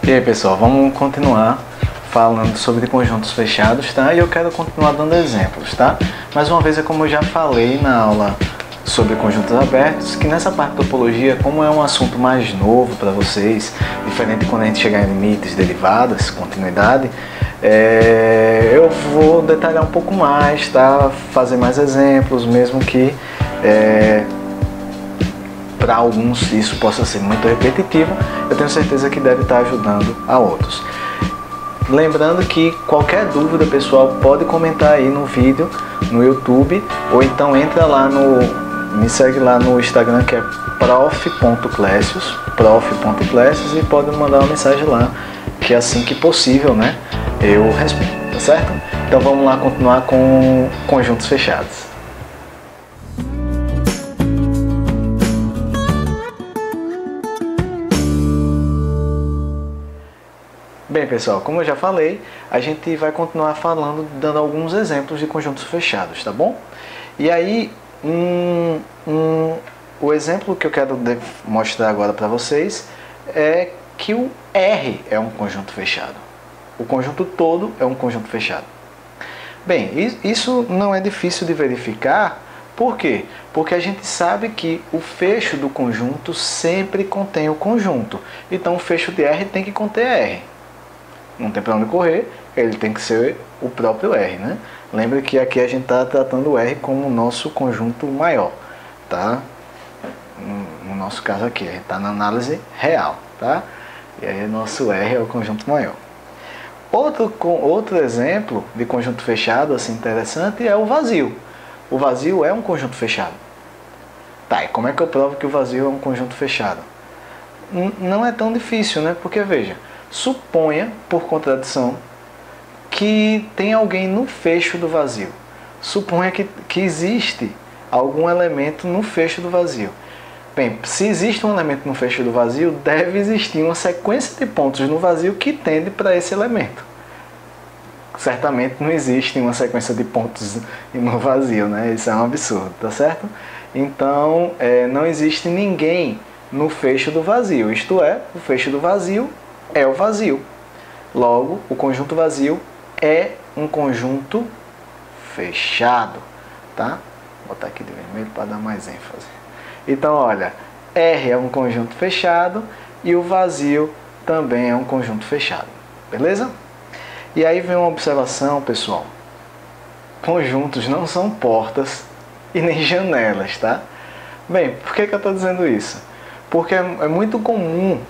E aí pessoal, vamos continuar falando sobre conjuntos fechados, tá? E eu quero continuar dando exemplos, tá? Mais uma vez, é como eu já falei na aula sobre conjuntos abertos, que nessa parte de topologia, como é um assunto mais novo para vocês, diferente de quando a gente chegar em limites, derivadas, continuidade, eu vou detalhar um pouco mais, tá? Fazer mais exemplos, mesmo que para alguns isso possa ser muito repetitivo, eu tenho certeza que deve estar ajudando a outros. Lembrando que qualquer dúvida, pessoal, pode comentar aí no vídeo, no YouTube, ou então entra lá me segue lá no Instagram, que é prof.clesius, e pode mandar uma mensagem lá, que assim que possível, né, eu respondo, tá certo? Então vamos lá continuar com conjuntos fechados. Bem pessoal, como eu já falei, a gente vai continuar falando, dando alguns exemplos de conjuntos fechados, tá bom? E aí, o exemplo que eu quero mostrar agora para vocês é que o R é um conjunto fechado. O conjunto todo é um conjunto fechado. Bem, isso não é difícil de verificar. Por quê? Porque a gente sabe que o fecho do conjunto sempre contém o conjunto. Então o fecho de R tem que conter R. Não tem para onde correr, ele tem que ser o próprio R, né? Lembra que aqui a gente está tratando o R como o nosso conjunto maior, tá? No nosso caso aqui, a gente está na análise real, tá? E aí nosso R é o conjunto maior. Outro exemplo de conjunto fechado, assim, interessante, é o vazio. O vazio é um conjunto fechado. Tá, e como é que eu provo que o vazio é um conjunto fechado? Não é tão difícil, né? Porque, veja, suponha, por contradição, que tem alguém no fecho do vazio. Suponha que existe algum elemento no fecho do vazio. Bem, se existe um elemento no fecho do vazio, deve existir uma sequência de pontos no vazio que tende para esse elemento. Certamente não existe uma sequência de pontos no vazio, né? Isso é um absurdo, tá certo? Então, não existe ninguém no fecho do vazio. Isto é, o fecho do vazio é o vazio. Logo, o conjunto vazio é um conjunto fechado, tá? Vou botar aqui de vermelho para dar mais ênfase. Então, olha, R é um conjunto fechado e o vazio também é um conjunto fechado. Beleza? E aí vem uma observação, pessoal. Conjuntos não são portas e nem janelas, tá? Bem, por que eu estou dizendo isso? Porque é muito comum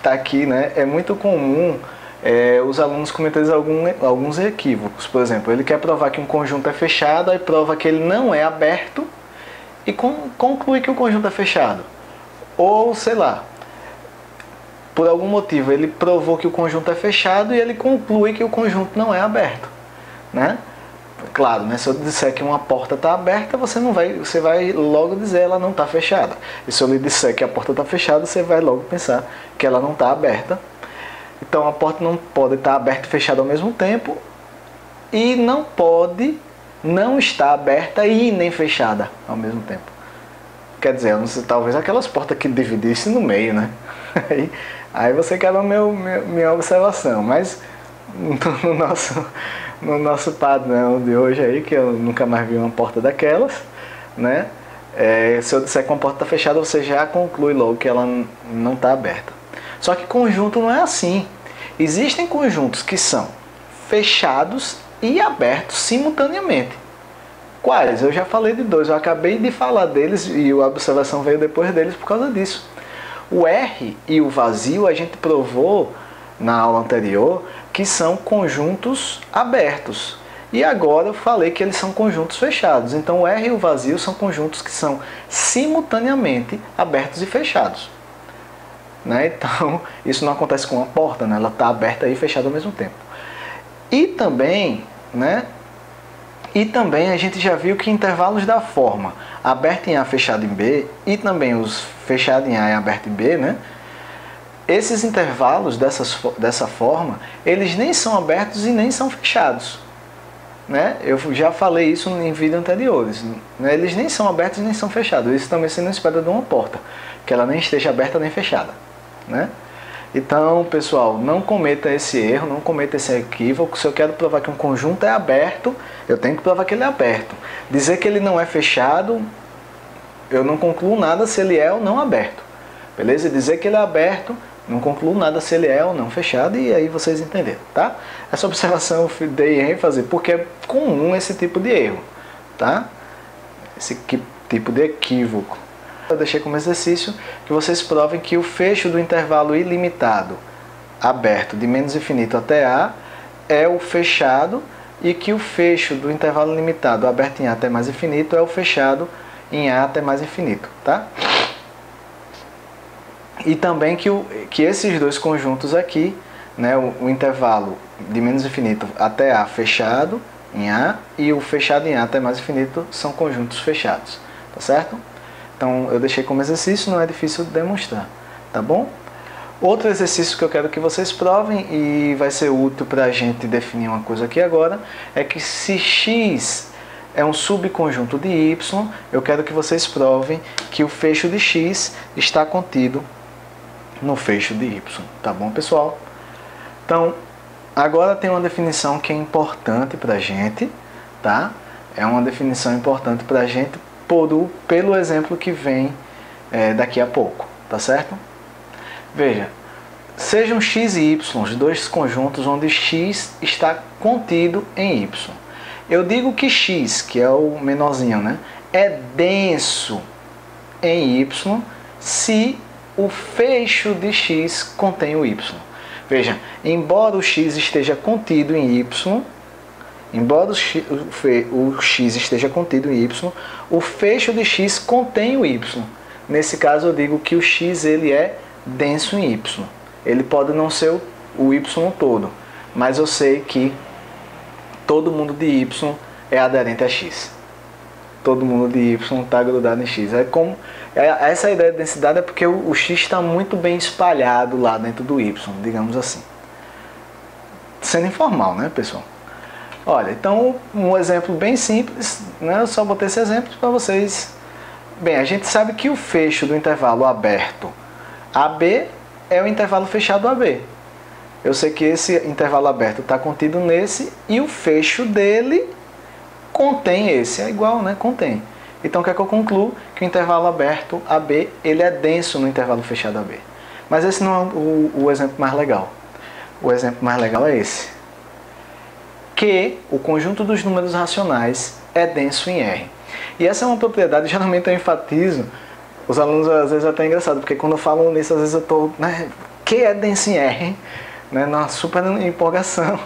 tá aqui, né? É muito comum os alunos cometerem alguns equívocos. Por exemplo, ele quer provar que um conjunto é fechado, aí prova que ele não é aberto e conclui que o conjunto é fechado. Ou, sei lá, por algum motivo ele provou que o conjunto é fechado e ele conclui que o conjunto não é aberto, né? Claro, né? Se eu disser que uma porta está aberta, você vai logo dizer ela não está fechada. E se eu lhe disser que a porta está fechada, você vai logo pensar que ela não está aberta. Então a porta não pode estar aberta e fechada ao mesmo tempo e não pode não estar aberta e nem fechada ao mesmo tempo. Quer dizer, talvez aquelas portas que dividissem no meio, né? Aí você quebra minha observação, mas no nosso padrão de hoje aí, que eu nunca mais vi uma porta daquelas, né? Se eu disser que uma porta está fechada, você já conclui logo que ela não está aberta. Só que conjunto não é assim. Existem conjuntos que são fechados e abertos simultaneamente. Quais? Eu já falei de dois, eu acabei de falar deles e a observação veio depois deles por causa disso. O R e o vazio a gente provou na aula anterior que são conjuntos abertos. E agora eu falei que eles são conjuntos fechados. Então o R e o vazio são conjuntos que são simultaneamente abertos e fechados. Né? Então isso não acontece com uma porta, né? Ela está aberta e fechada ao mesmo tempo. E também, né? E também a gente já viu que intervalos da forma aberto em A, fechado em B, e também os fechado em A e aberto em B, né? Esses intervalos dessa forma, eles nem são abertos e nem são fechados. Né? Eu já falei isso em vídeos anteriores. Né? Eles nem são abertos nem são fechados. Isso também se não espera de uma porta, que ela nem esteja aberta nem fechada. Né? Então, pessoal, não cometa esse erro, não cometa esse equívoco. Se eu quero provar que um conjunto é aberto, eu tenho que provar que ele é aberto. Dizer que ele não é fechado, eu não concluo nada se ele é ou não aberto. Beleza? E dizer que ele é aberto, não concluo nada se ele é ou não fechado, e aí vocês entenderam, tá? Essa observação eu dei ênfase porque é comum esse tipo de erro, tá? Esse tipo de equívoco. Eu deixei como exercício que vocês provem que o fecho do intervalo ilimitado aberto de menos infinito até A é o fechado e que o fecho do intervalo limitado aberto em A até mais infinito é o fechado em A até mais infinito, tá? E também que esses dois conjuntos aqui, né, o intervalo de menos infinito até A fechado em A e o fechado em A até mais infinito são conjuntos fechados, tá certo? Então eu deixei como exercício, não é difícil de demonstrar, tá bom? Outro exercício que eu quero que vocês provem e vai ser útil para a gente definir uma coisa aqui agora, é que se x é um subconjunto de y, eu quero que vocês provem que o fecho de x está contido no fecho de y, tá bom, pessoal? Então, agora tem uma definição que é importante para a gente, tá? É uma definição importante para a gente pelo exemplo que vem daqui a pouco, tá certo? Veja, sejam x e y dois conjuntos onde x está contido em y. Eu digo que x, que é o menorzinho, né, é denso em y se o fecho de x contém o y. Veja, embora o x esteja contido em y, embora o x esteja contido em y, o fecho de x contém o y. Nesse caso eu digo que o x ele é denso em y. Ele pode não ser o y todo, mas eu sei que todo mundo de y é aderente a x. Todo mundo de y está grudado em x. Essa ideia de densidade é porque o x está muito bem espalhado lá dentro do y, digamos assim. Sendo informal, né, pessoal? Olha, então um exemplo bem simples, né? Eu só botei esse exemplo para vocês. Bem, a gente sabe que o fecho do intervalo aberto AB é o intervalo fechado AB. Eu sei que esse intervalo aberto está contido nesse e o fecho dele contém esse. É igual, né? Contém. Então o que é que eu concluo? Que o intervalo aberto AB ele é denso no intervalo fechado AB. Mas esse não é o exemplo mais legal. O exemplo mais legal é esse. Que o conjunto dos números racionais é denso em R. E essa é uma propriedade, geralmente eu enfatizo, os alunos às vezes é até engraçado, porque quando eu falo nisso, às vezes eu estou, né, que é denso em R, né, na super empolgação.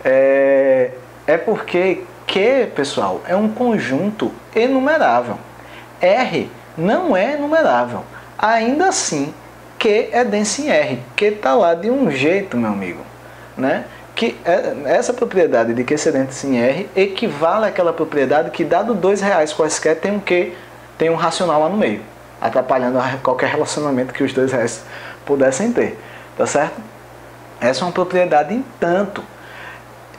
É porque que, pessoal, é um conjunto enumerável. R não é enumerável. Ainda assim, que é denso em R. Que está lá de um jeito, meu amigo, né? Que essa propriedade de que ser denso em R equivale àquela propriedade que, dado R$2 quaisquer, tem um que, tem um racional lá no meio, atrapalhando qualquer relacionamento que os R$2 pudessem ter, tá certo? Essa é uma propriedade em tanto.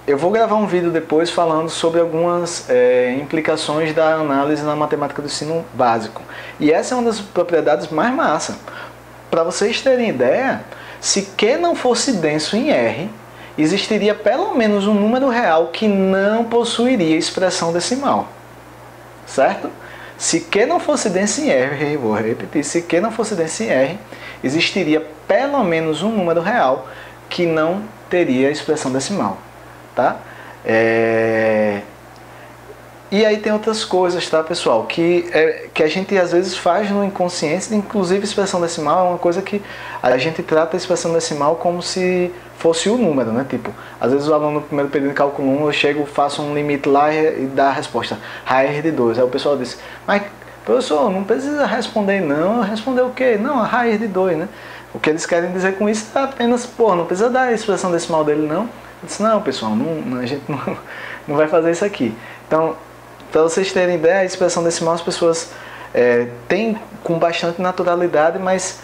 Eu vou gravar um vídeo depois falando sobre algumas implicações da análise na matemática do ensino básico. E essa é uma das propriedades mais massa. Para vocês terem ideia, se Q não fosse denso em R, existiria pelo menos um número real que não possuiria expressão decimal. Certo? Se Q não fosse denso em R, vou repetir, se Q não fosse denso em R, existiria pelo menos um número real que não teria expressão decimal. Tá? E aí tem outras coisas, tá, pessoal, que a gente às vezes faz no inconsciente, inclusive expressão decimal é uma coisa que a gente trata a expressão decimal como se fosse o número, né? Tipo, às vezes o aluno no primeiro período de cálculo 1, eu chego, faço um limite lá e dá a resposta, raiz de 2. Aí o pessoal diz, mas professor, não precisa responder não, responder o quê? Não, a raiz de 2, né? O que eles querem dizer com isso é apenas, pô, não precisa dar a expressão decimal dele não. Eu disse, não, pessoal, a gente não vai fazer isso aqui. Então, para vocês terem ideia, a expressão decimal as pessoas têm com bastante naturalidade, mas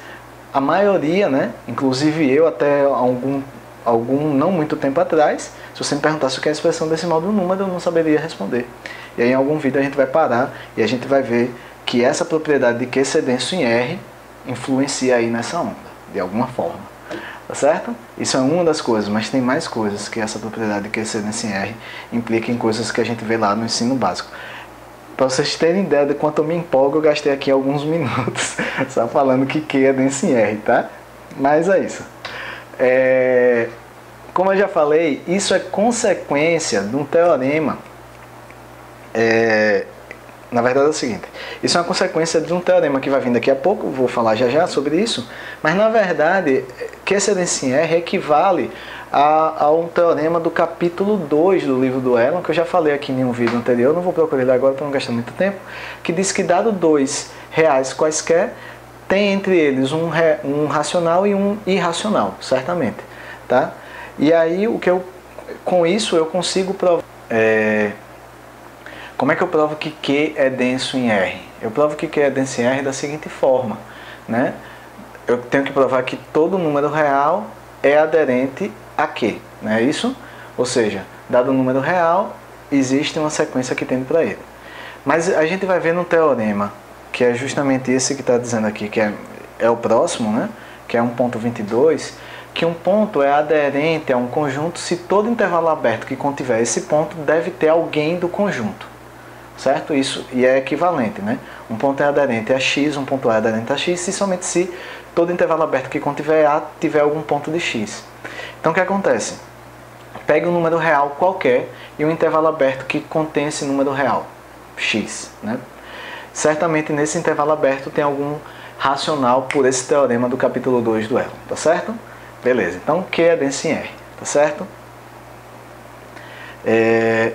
a maioria, né, inclusive eu até algum não muito tempo atrás, se você me perguntasse o que é a expressão decimal do número, eu não saberia responder. E aí em algum vídeo a gente vai parar e a gente vai ver que essa propriedade de Q ser denso em R influencia aí nessa onda, de alguma forma. tá certo? Isso é uma das coisas, mas tem mais coisas que essa propriedade de excedência em R implica em coisas que a gente vê lá no ensino básico. Para vocês terem ideia de quanto eu me empolgo, eu gastei aqui alguns minutos só falando que Q é denso em R, tá? Mas é isso. Como eu já falei, isso é consequência de um teorema. Na verdade é o seguinte, isso é uma consequência de um teorema que vai vir daqui a pouco, vou falar já já sobre isso, mas na verdade, Q excedência em R equivale a um teorema do capítulo 2 do livro do Elon, que eu já falei aqui em um vídeo anterior, não vou procurar ele agora para não gastar muito tempo, que diz que dado dois reais quaisquer, tem entre eles um racional e um irracional, certamente, tá? E aí, com isso eu consigo provar... Como é que eu provo que Q é denso em R? Eu provo que Q é denso em R da seguinte forma, né? Eu tenho que provar que todo número real é aderente a Q, não é isso? Ou seja, dado o número real, existe uma sequência que tende para ele. Mas a gente vai ver no teorema, que é justamente esse que está dizendo aqui, que é o próximo, né? Que é 1.22, que um ponto é aderente a um conjunto se todo intervalo aberto que contiver esse ponto deve ter alguém do conjunto. Certo? Isso, e é equivalente, né? Um ponto é aderente a x, um ponto é aderente a x, e somente se todo intervalo aberto que contiver A tiver algum ponto de x. Então o que acontece? Pegue um número real qualquer e um intervalo aberto que contém esse número real, x, né? Certamente nesse intervalo aberto tem algum racional por esse teorema do capítulo 2 do Elon, tá certo? Beleza, então Q é denso em R, tá certo?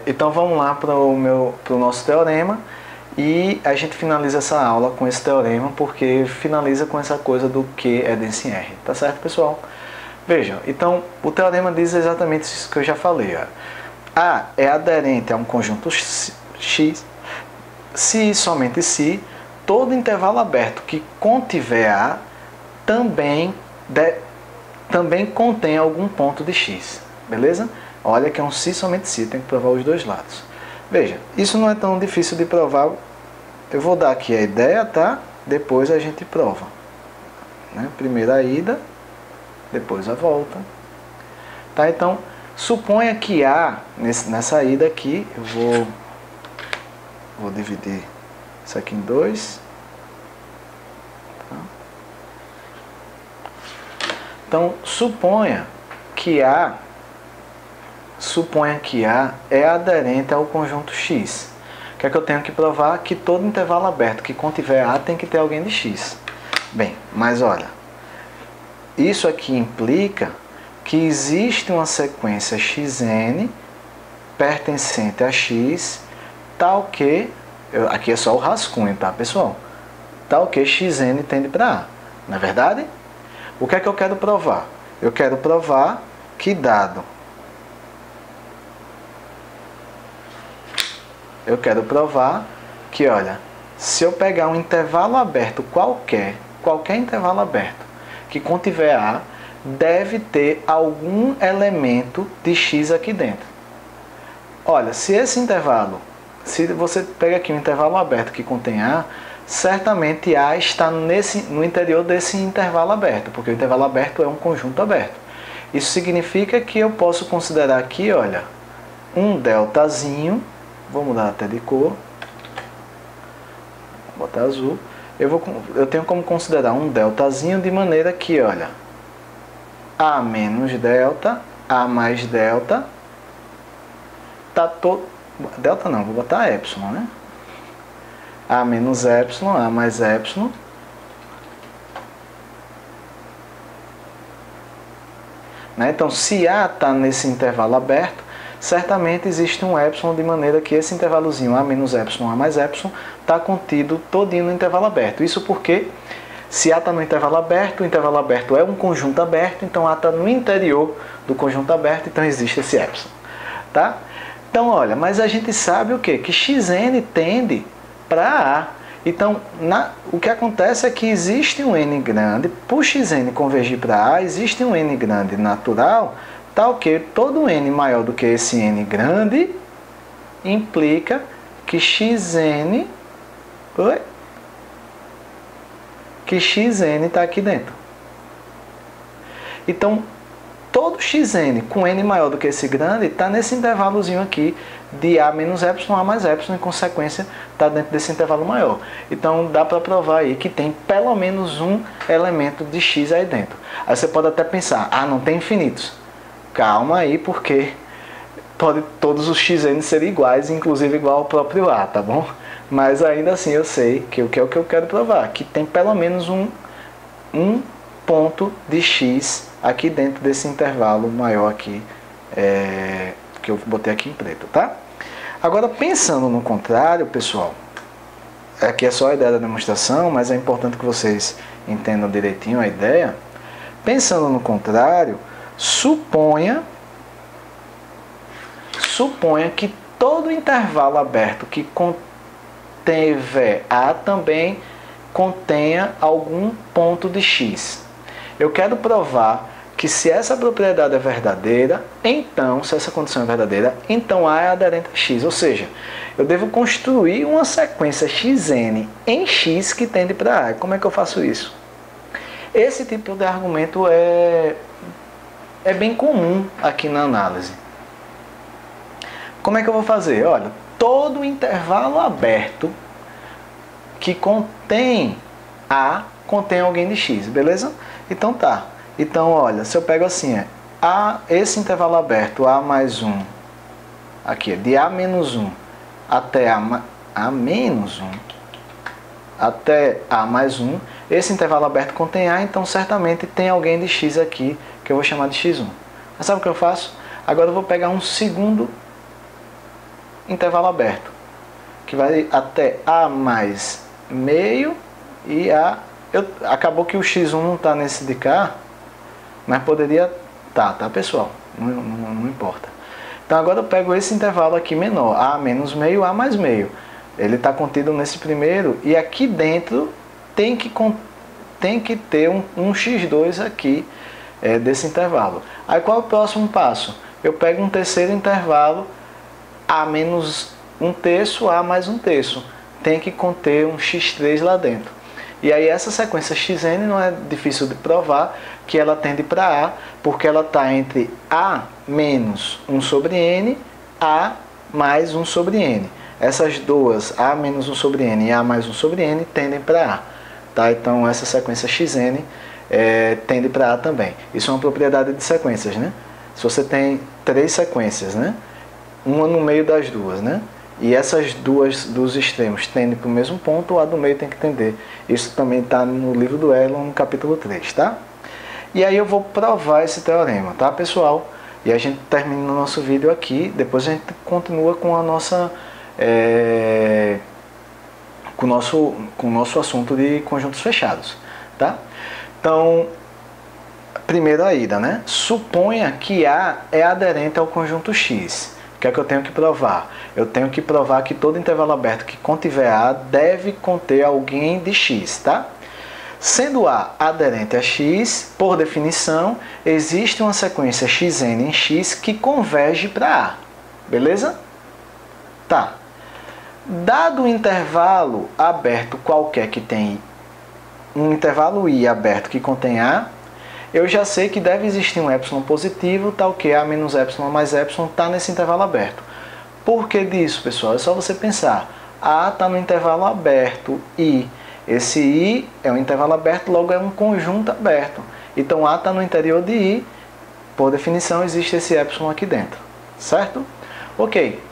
Então vamos lá para o nosso teorema e a gente finaliza essa aula com esse teorema, porque finaliza com essa coisa do Q é denso em R, tá certo, pessoal? Vejam, então o teorema diz exatamente isso que eu já falei. Ó. A é aderente a um conjunto X se e somente se todo intervalo aberto que contiver A também contém algum ponto de X, beleza? Olha que é um se somente se, tem que provar os dois lados. Veja, isso não é tão difícil de provar. Eu vou dar aqui a ideia, tá? Depois a gente prova. Né? Primeiro a ida, depois a volta. Tá? Então, suponha que A, nessa ida aqui, eu vou dividir isso aqui em 2. Tá? Então, suponha que A é aderente ao conjunto X. O que é que eu tenho que provar? Que todo intervalo aberto que contiver A tem que ter alguém de X. Bem, mas olha, isso aqui implica que existe uma sequência Xn pertencente a X, tal que, aqui é só o rascunho, tá, pessoal? Tal que Xn tende para A. Não é verdade? O que é que eu quero provar? Eu quero provar que dado eu quero provar que, olha, se eu pegar um intervalo aberto qualquer intervalo aberto que contiver A, deve ter algum elemento de X aqui dentro. Olha, se esse intervalo, se você pega aqui um intervalo aberto que contém A, certamente A está no interior desse intervalo aberto, porque o intervalo aberto é um conjunto aberto. Isso significa que eu posso considerar aqui, olha, um deltazinho. Vou mudar até de cor. Vou botar azul. Eu tenho como considerar um deltazinho de maneira que, olha, A menos delta, A mais delta, tá todo... Delta não, vou botar epsilon, né? A menos epsilon, A mais epsilon. Né? Então, se A está nesse intervalo aberto, certamente existe um epsilon de maneira que esse intervalozinho A menos epsilon, A mais epsilon está contido todinho no intervalo aberto. Isso porque se A está no intervalo aberto, o intervalo aberto é um conjunto aberto, então A está no interior do conjunto aberto, então existe esse epsilon. Tá? Então, olha, mas a gente sabe o quê? Que Xn tende para A. Então, o que acontece é que existe um n grande, por Xn convergir para A, existe um n grande natural, tal que todo n maior do que esse n grande implica que Xn está aqui dentro. Então, todo xn com n maior do que esse grande está nesse intervalozinho aqui de a menos epsilon, a mais epsilon, em consequência está dentro desse intervalo maior. Então dá para provar aí que tem pelo menos um elemento de x aí dentro. Aí você pode até pensar, ah, não tem infinitos. Calma aí, porque pode todos os xn serem iguais, inclusive igual ao próprio a, tá bom? Mas ainda assim eu sei que o que é o que eu quero provar, que tem pelo menos um ponto de x aqui dentro desse intervalo maior aqui, que eu botei aqui em preto, tá? Agora, pensando no contrário, pessoal, aqui é só a ideia da demonstração, mas é importante que vocês entendam direitinho a ideia. Pensando no contrário, suponha que todo intervalo aberto que contiver A também contenha algum ponto de x. Eu quero provar que se essa propriedade é verdadeira, então, se essa condição é verdadeira, então A é aderente a x. Ou seja, eu devo construir uma sequência xn em x que tende para A. Como é que eu faço isso? Esse tipo de argumento é bem comum aqui na análise. Como é que eu vou fazer? Olha, todo intervalo aberto que contém A contém alguém de x, beleza? Então tá. Então, olha, se eu pego assim, esse intervalo aberto, A mais 1, aqui, de A menos 1 até A menos 1, até A mais 1, esse intervalo aberto contém A, então certamente tem alguém de x aqui, que eu vou chamar de x1. Mas sabe o que eu faço? Agora eu vou pegar um segundo intervalo aberto, que vai até A mais meio e acabou que o x1 não está nesse de cá, mas poderia tá pessoal? Não importa. Então agora eu pego esse intervalo aqui menor, A menos meio, A mais meio. Ele está contido nesse primeiro e aqui dentro tem que ter um x2 aqui desse intervalo. Aí qual é o próximo passo? Eu pego um terceiro intervalo, A menos um terço, A mais um terço. Tem que conter um x3 lá dentro. E aí essa sequência xn não é difícil de provar que ela tende para A, porque ela está entre A menos 1 sobre n, A mais 1 sobre n. Essas duas, A menos 1 sobre n e A mais 1 sobre n, tendem para A. Tá? Então essa sequência xn tende para A também. Isso é uma propriedade de sequências, né? Se você tem três sequências, né? Uma no meio das duas, né? E essas duas dos extremos tendem para o mesmo ponto, a do meio tem que tender. Isso também está no livro do Elon, no capítulo 3, tá? E aí eu vou provar esse teorema, tá, pessoal? E a gente termina o nosso vídeo aqui, depois a gente continua com a nossa... com o nosso assunto de conjuntos fechados, tá? Então, primeiro a ida, né? Suponha que A é aderente ao conjunto X. O que é que eu tenho que provar? Eu tenho que provar que todo intervalo aberto que contiver A deve conter alguém de x, tá? Sendo A aderente a x, por definição, existe uma sequência xn em x que converge para A. Beleza? Tá. Dado um intervalo aberto qualquer que tem um intervalo i aberto que contém A, eu já sei que deve existir um epsilon positivo, tal que A menos epsilon mais epsilon está nesse intervalo aberto. Por que disso, pessoal? É só você pensar. A está no intervalo aberto I. Esse I é um intervalo aberto, logo é um conjunto aberto. Então A está no interior de I, por definição existe esse epsilon aqui dentro. Certo? Ok.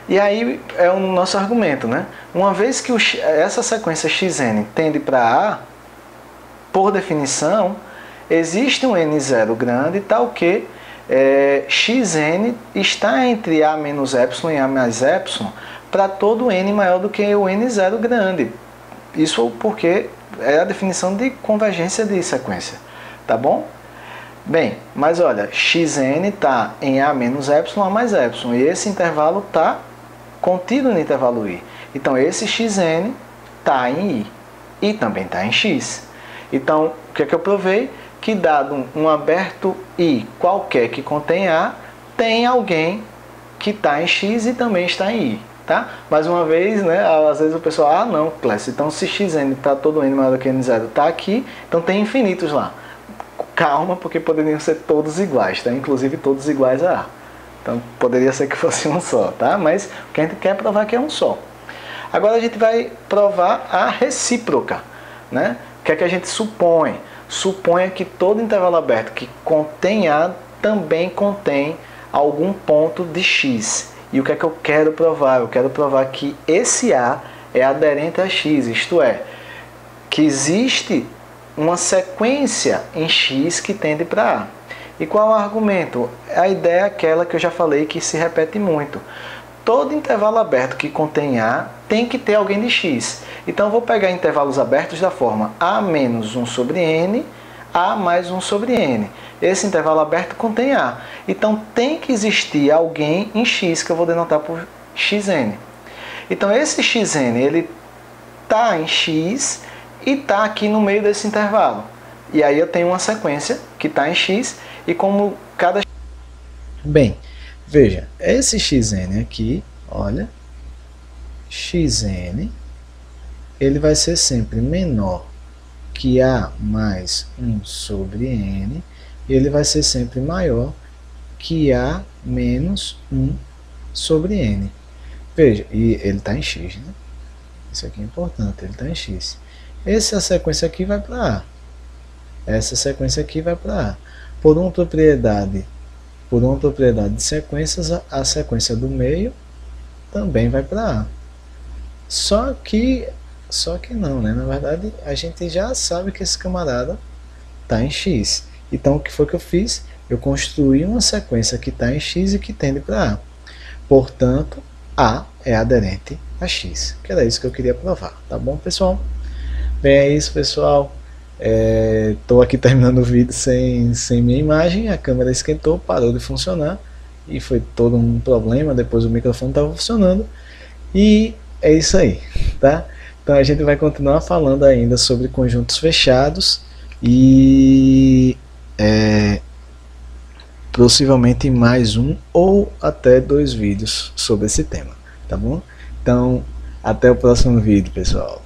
E aí é o nosso argumento, né? Uma vez que essa sequência xn tende para A, por definição, existe um n0 grande, tal que xn está entre A menos epsilon e A mais epsilon para todo n maior do que o n0 grande. Isso porque é a definição de convergência de sequência. Tá bom? Bem, mas olha, xn está em A menos epsilon, A mais epsilon. E esse intervalo está contido no intervalo i. Então, esse xn está em i. E também está em x. Então, o que é que eu provei? Que dado um aberto I qualquer que contém A, tem alguém que está em X e também está em I. Tá? Mais uma vez, né, às vezes o pessoal, não, Clécio, então se Xn para todo N maior do que N0 está aqui, então tem infinitos lá. calma, porque poderiam ser todos iguais, tá? Inclusive todos iguais a A. Então poderia ser que fosse um só, tá? Mas o que a gente quer provar que é um só. Agora a gente vai provar a recíproca, né? O que é que a gente supõe? Suponha que todo intervalo aberto que contém A também contém algum ponto de X. E o que é que eu quero provar? Eu quero provar que esse A é aderente a X, isto é, que existe uma sequência em X que tende para A. E qual é o argumento? A ideia é aquela que eu já falei que se repete muito. Todo intervalo aberto que contém A tem que ter alguém de X. Então eu vou pegar intervalos abertos da forma A menos 1 sobre N, A mais 1 sobre N. Esse intervalo aberto contém A. Então tem que existir alguém em X, que eu vou denotar por Xn. Então esse Xn, ele está em X e está aqui no meio desse intervalo. E aí eu tenho uma sequência que está em X e como cada... Bem, veja, esse Xn aqui, olha, Xn, ele vai ser sempre menor que A mais 1 sobre N, e ele vai ser sempre maior que A menos 1 sobre N. Veja, e ele está em X, né? Isso aqui é importante, ele está em X. Essa sequência aqui vai para A. Essa sequência aqui vai para A. Por uma propriedade de sequências, a sequência do meio também vai para A. Só que não, né? Na verdade, a gente já sabe que esse camarada está em X. Então, o que foi que eu fiz? Eu construí uma sequência que está em X e que tende para A. Portanto, A é aderente a X. Que era isso que eu queria provar. Tá bom, pessoal? Bem, é isso, pessoal. Estou aqui terminando o vídeo sem minha imagem. A câmera esquentou, parou de funcionar. E foi todo um problema. Depois o microfone estava funcionando. E é isso aí, tá? Então a gente vai continuar falando ainda sobre conjuntos fechados e possivelmente mais um ou até 2 vídeos sobre esse tema, tá bom? Então até o próximo vídeo, pessoal.